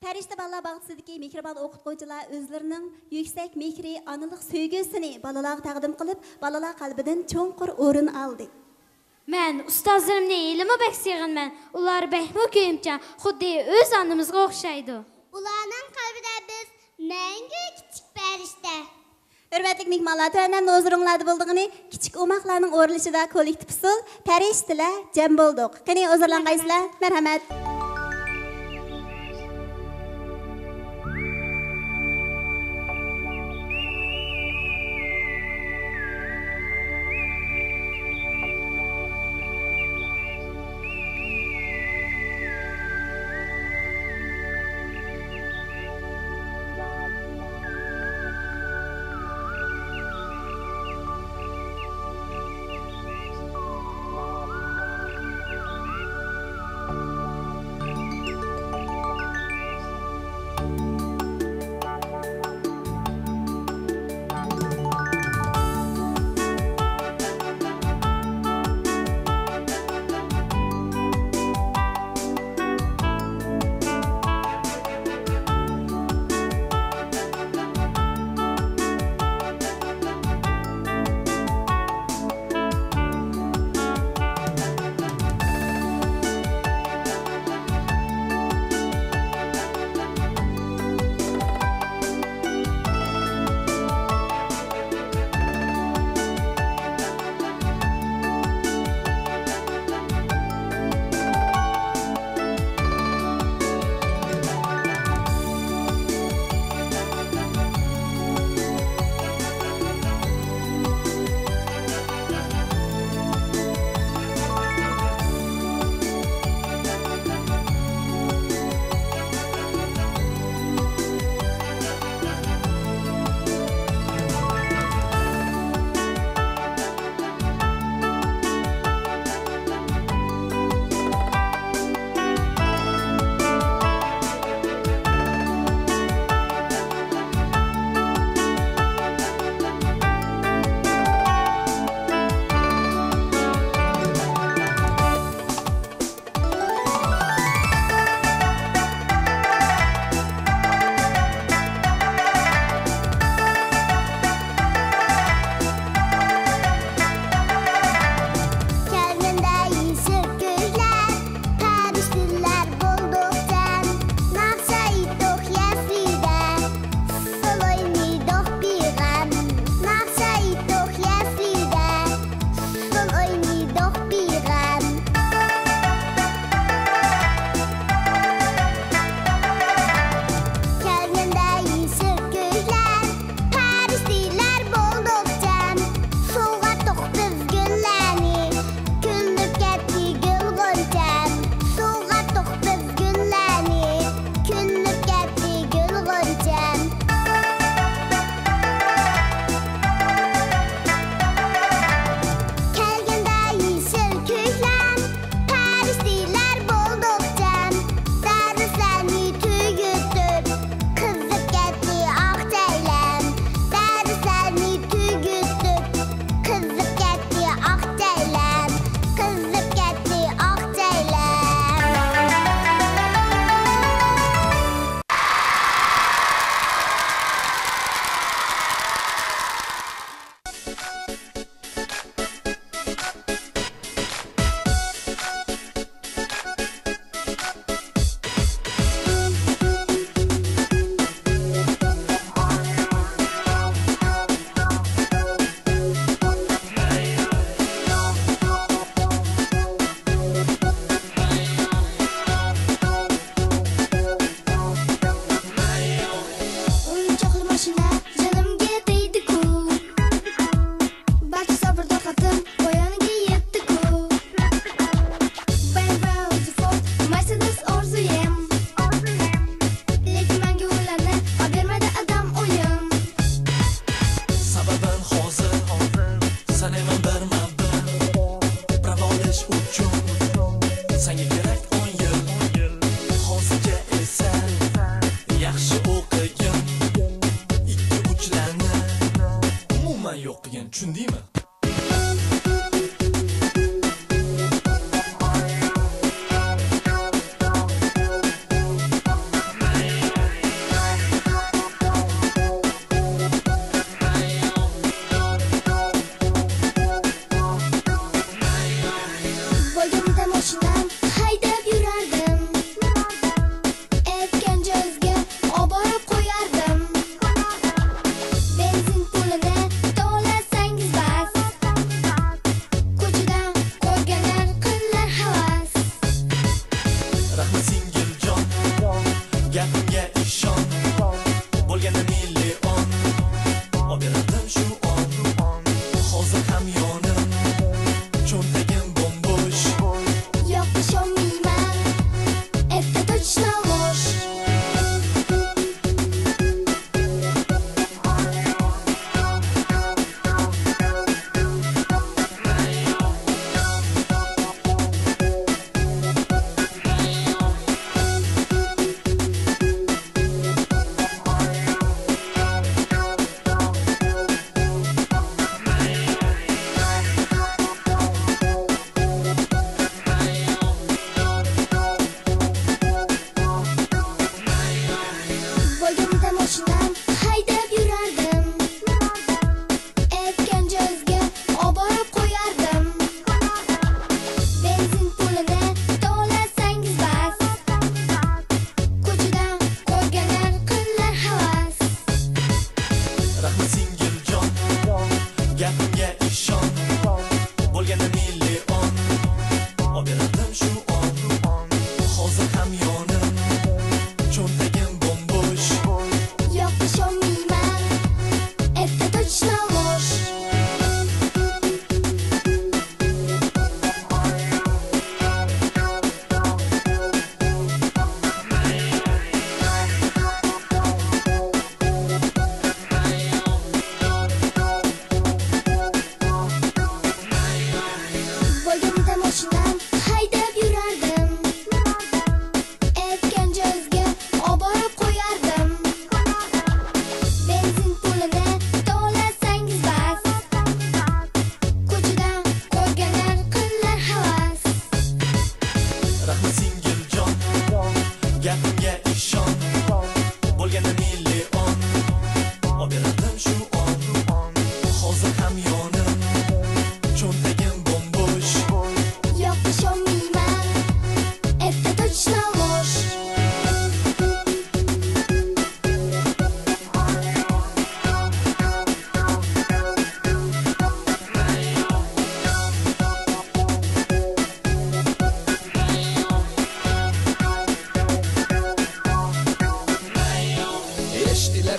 Pəriştə balla bağçısındakı mehriban oxutqucular özlərinin yüksək mehri, analıq söygüsünü balalarga təqdim qılıb, balalar qalbidən çoğunqur orun aldı. Mən ustazlarımla elimi bək seğinmən. Ular bəkmə köyümkən xuddi öz anımızға oxşaydı. Ularning qalbida biz məngü kiçik pəriştə. Hürmetlik mehmanlar, törəndən nozurunlarda bulduğunu kiçik umaqlarının oruluşida kollektiv usul pəriştələr cəm bolduq. Qani huzurlanğaysızlar, mərhəmət.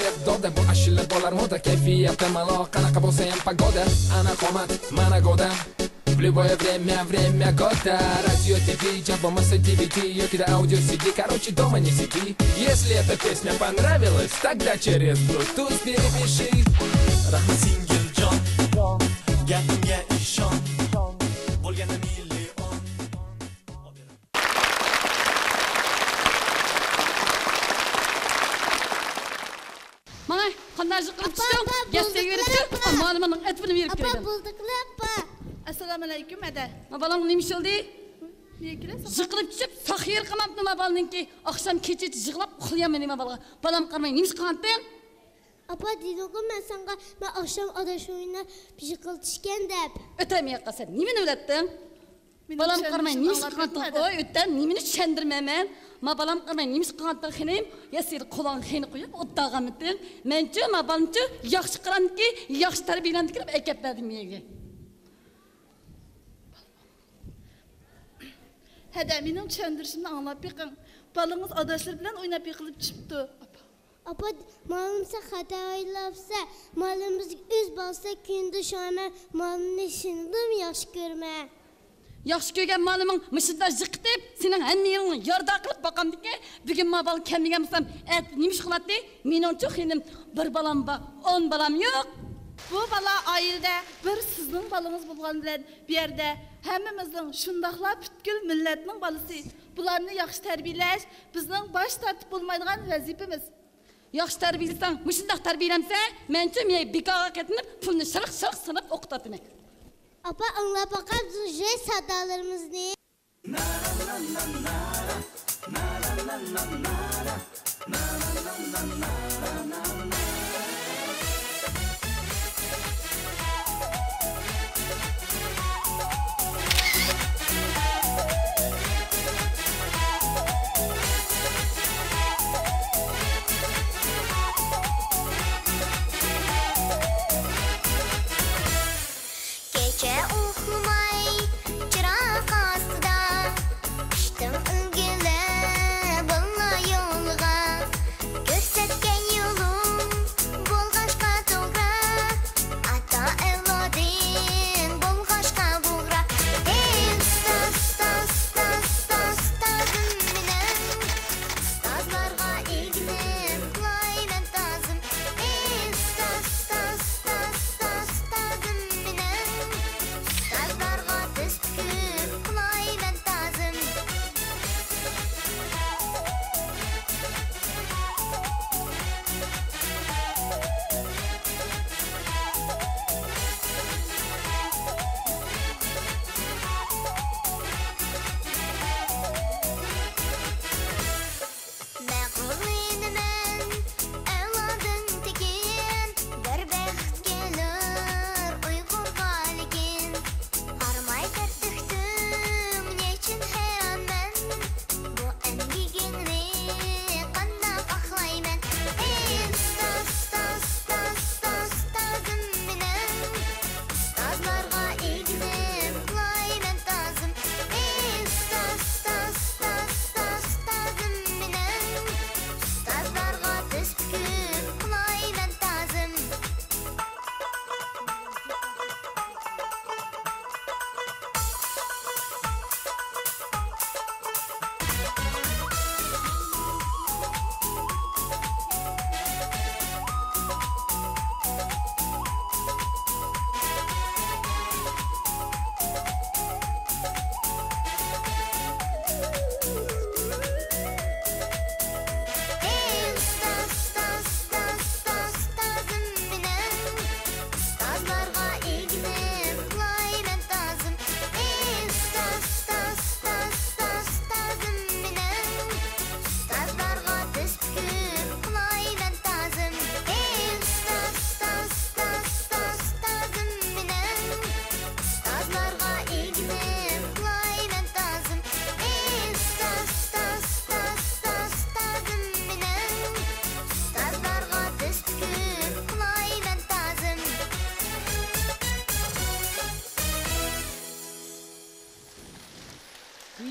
rap doda bu ashula bo'lar moda kayfiyat malo qanaqa bo'lsa ham pagoda ana qomat mana goda В любое время года Радио, ТВ, жабомаса, DVD Йокида, аудио, CD, короче, дома не сиди Если эта песня понравилась, тогда через Bluetooth перепиши Rahmat Singiljon, gapimga ishon Bo'lgani million Mana qanday qilib chiqdim? Gazetega berib chiqdim. Ma'lumotning etini berib Apa keldim. bulduklu apa. Assalomu alaykum ada. Ma balam nima ish oldi? Nega kelasiz? Ziqilib tushib, saxir qilmabdi ma balamninki. Oqshom kecha yig'lab uxlayman nima balaga. Balam qarmay nima qilgandim? Apa dedim ben sana ben akşam adaşıyla pişikiltişken dep. Ötemeye qalsa nimani bilading? Balam qarmay nima qilgandim? Oy, o'tdan nimani tushundirmayman. Ma balam qarmay nima qilgandim xinim? Ya sen qo'lon xini qo'yib o'tdag'amding. Menchi ma balamchi yaxshi qiranki, yaxshi tarbiyalanib kirib akab berdim menga. Hada mening tushuntirishimni anglab beqing. Balangiz adaşlar bilan o'ynab yiqilib chiqibdi. Apa malumsa hata oylapsa malumuz öz balsa kundu şama malumni şindim yaş görme. Yaxshi ko'rgan maliming mishida ziqitib, sening hammangni yarda qilib boqamdiki, bugun ma bal kelmagan bo'lsam, nima ish qiladi? Meningcha xinim bir balam bor, 10 balam yo'q. Bu bala ailede bir sizning balangiz bo'lgan bilan bu yerda hammamizning shundaqla butkul millatning balasi. Bularni yaxshi tarbiyalash bizning bosh tortib bo'lmaydigan vazifamiz. Yaxshi tarbiyalasang, mushundaq tarbiyalamsa, mencha men bekorga ketib, pulni shirq-shirq sinib o'qitataman. Apa anlap bakar zuje sadalarımız ne? Gece uyumay çırak astıda Düştüm ülgüle bana yolga Gösterken yolum bolgaşka doğra Ata evladın bolgaşka buğra Ey ustaz, ustaz, ustaz, ustaz, ustazım minen Ustazlarga ilgilim, kulay ben tazım Ey ustaz, ustaz, ustaz, ustaz, ustazım minen Ustazlarga düz tükür, kulay ben tazım Məğrurlıydım evladın tekin Bir bəxt gelir Uyğurga lekin Armay tərtüktüm Neçin heyran mən Bu əngigini Qandaq axlayman Ey ustaz, ustaz, ustaz, ustaz, ustazım minen Ustazlarga ilgilim Kulay mən tazım Ey ustaz, ustaz, ustaz, ustaz, ustazım minen Ustazlarga düz tükür Kulay mən tazım Ey ustaz, ustaz, ustaz, ustaz, ustazım minen Ustazlarga ilgilim, kulay ben tazım Ey ustaz, ustaz, ustaz, ustaz, ustazım minen Ustazlarga düz tükür, kulay ben tazım Ey ustaz, ustaz, ustaz, ustaz, ustazım minen Ustazlarga ilgilim, kulay ben tazım Ey ustaz, ustaz, ustaz, ustaz, ustazım minen Ustazlarga düz tükür, kulay ben tazım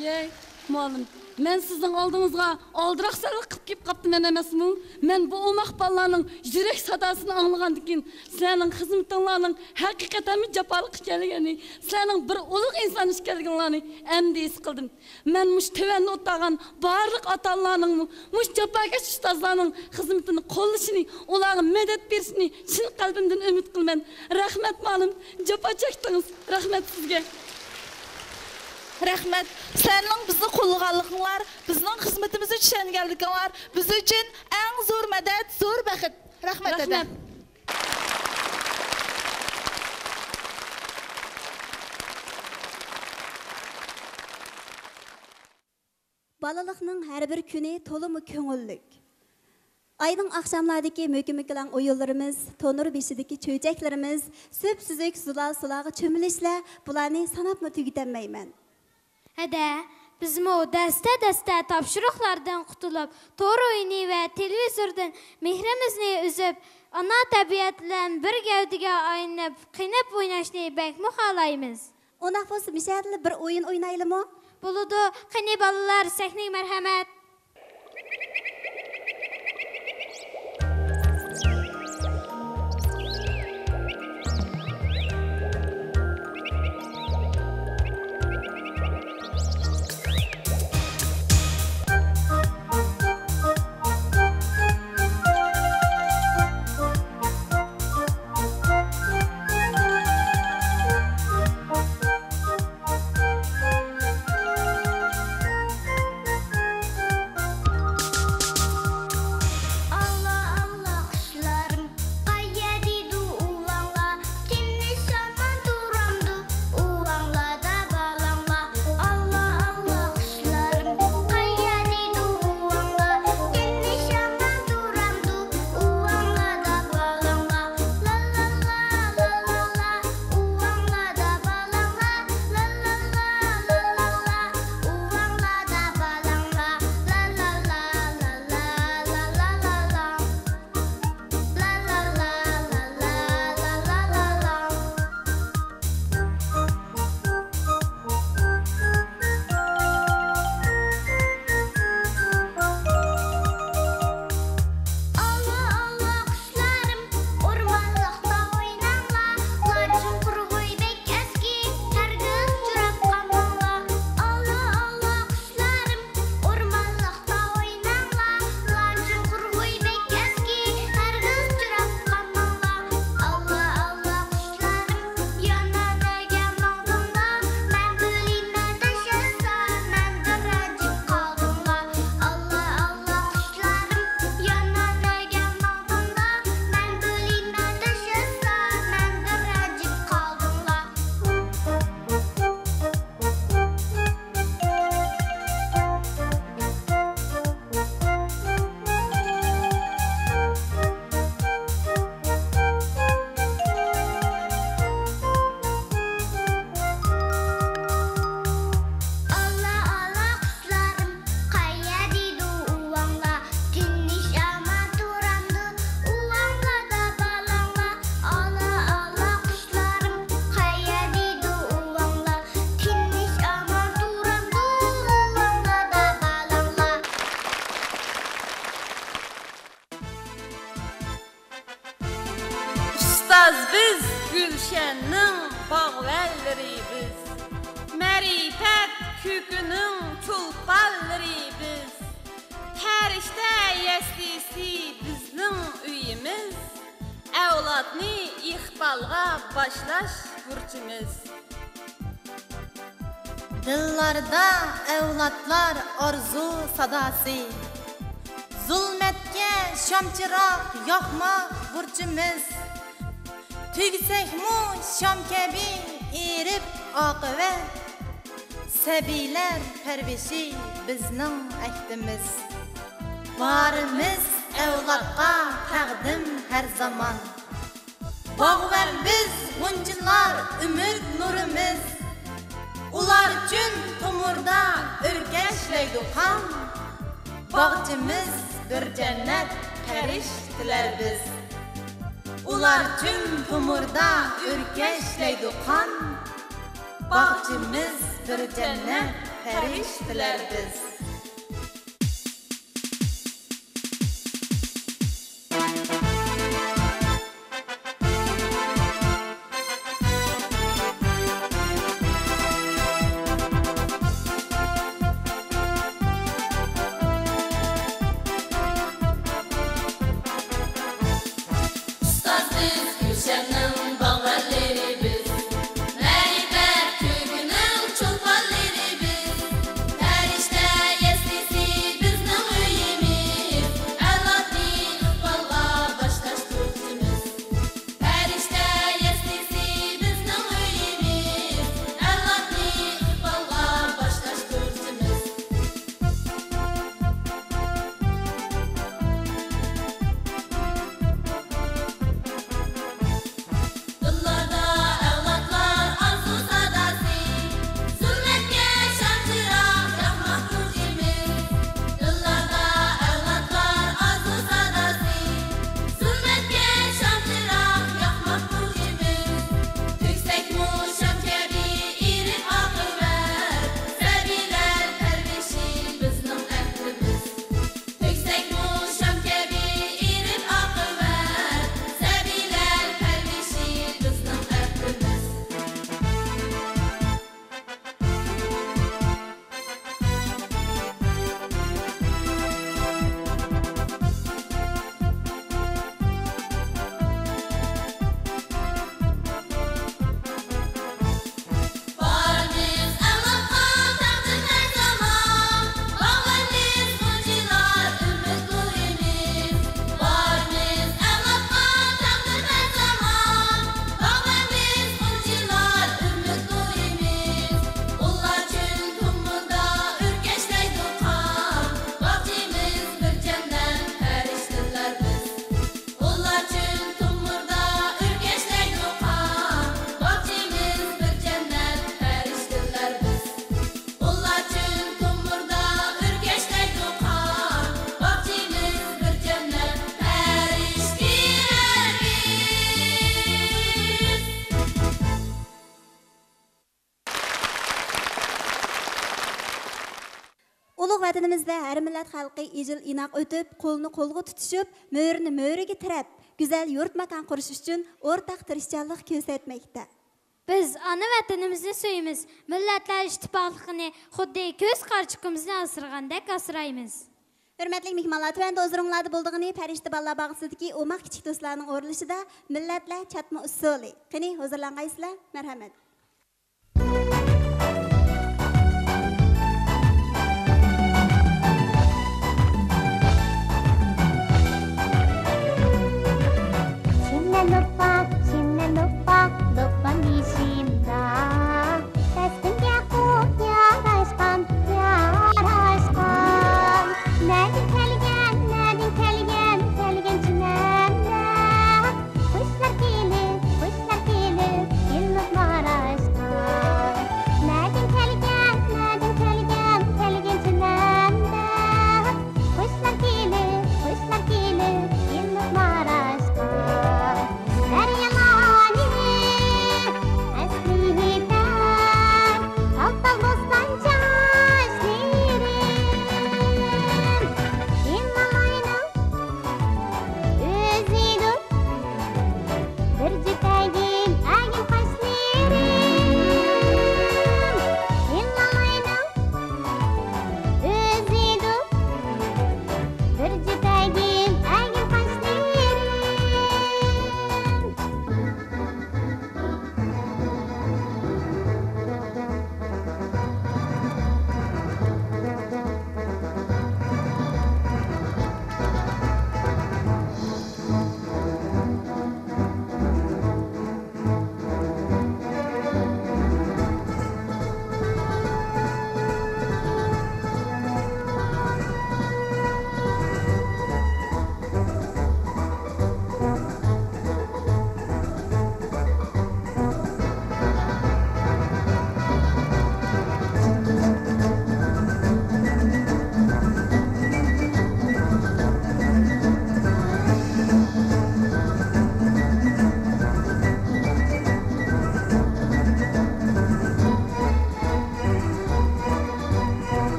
Yey, muallim. men sizning oldingizga aldiraqsalik qilib kelib qaptım men emasmi? Men bu umaq ballarning yürek sadasını anglagandan keyin sizlarning xizmatinglarning haqiqatan jafolik ekanligini, sizlarning bir ulug' inson ekanliginglarni endi his qildim. Men mush tevanni o'tgan barliq ota-onalarning mush jafokash ustozlarning xizmatini qo'llashini, ularga medet berishini chin qalbimdan umid qilman. Rahmat ma'lum, jafo chekdingiz. Rahmat sizga. Rahmat. Sizlarning bizni qo'llaganliginglar, bizning xizmatimizni tushunganliginglar biz uchun eng zo'r madad, zo'r baxt. Rahmat eda. Balalıqның hər bir günü tolumu köngüllük. Ayның axşamlardakı mökümükləng oyunlarımız, tonur beşidəki çöçəklərimiz, süp-süzük sulağı çömülüşlə bularını sanapmı tügütənməyəm. Hədə, bizim o dəstə tapşırıqlardan qutulub, tor oyunu və televizordan mehrimizni üzüb, ana təbiətlə bir gəvdiga ayınıb, qinib oynaşını bəkmi xalayımız. Onaq bolsa müşahidli bir oyun oynayalım mı? Buludu, qini balalar, səhni mərhəmət. Ustaz biz, Gülşen'nin bağvelleri biz, Merifet kükünün tulpalları biz, Perişte yeslisi bizning uyimiz, Evlatni iqbalga başlaş burçimiz. Dillarda evlatlar arzu sadası, Zulmetke şamçırak yakmak burçimiz. Tügsek mu şam kebi erip akıvet, Sebiler pervişi bizning ehdimiz. Varimiz evlatga taqdim her zaman, Bağver biz g'unchilar ümid nurimiz. Ular üçün tomurda örkeşleydi kan, Bağcımız bir cennet periştiler biz. Ular üçün tomurda örkeşleydi kan, Bağcımız bir cennet periştiler biz. vatanimizda har millat xalqi ijil inoq o'tib, qo'lni qo'lga tutishib, mo'rini mo'riga tirab, go'zal yurt makon qurish uchun o'rtaq tirishchanlik ko'rsatmoqda. Biz ana vatanimizni suyimiz, millatlar ittifoqligini xuddi ko'z qarchiqimizni asragandek asraymiz. Hürmetli mehmonlar, tövəndə huzurunlarda bulduğunu Pəriştə Ballar bağısıdakı omaq kiçik dostlarının oruluşida millatlar çatma usulü. Qani huzurlanğaysızlar? Mərhəmət.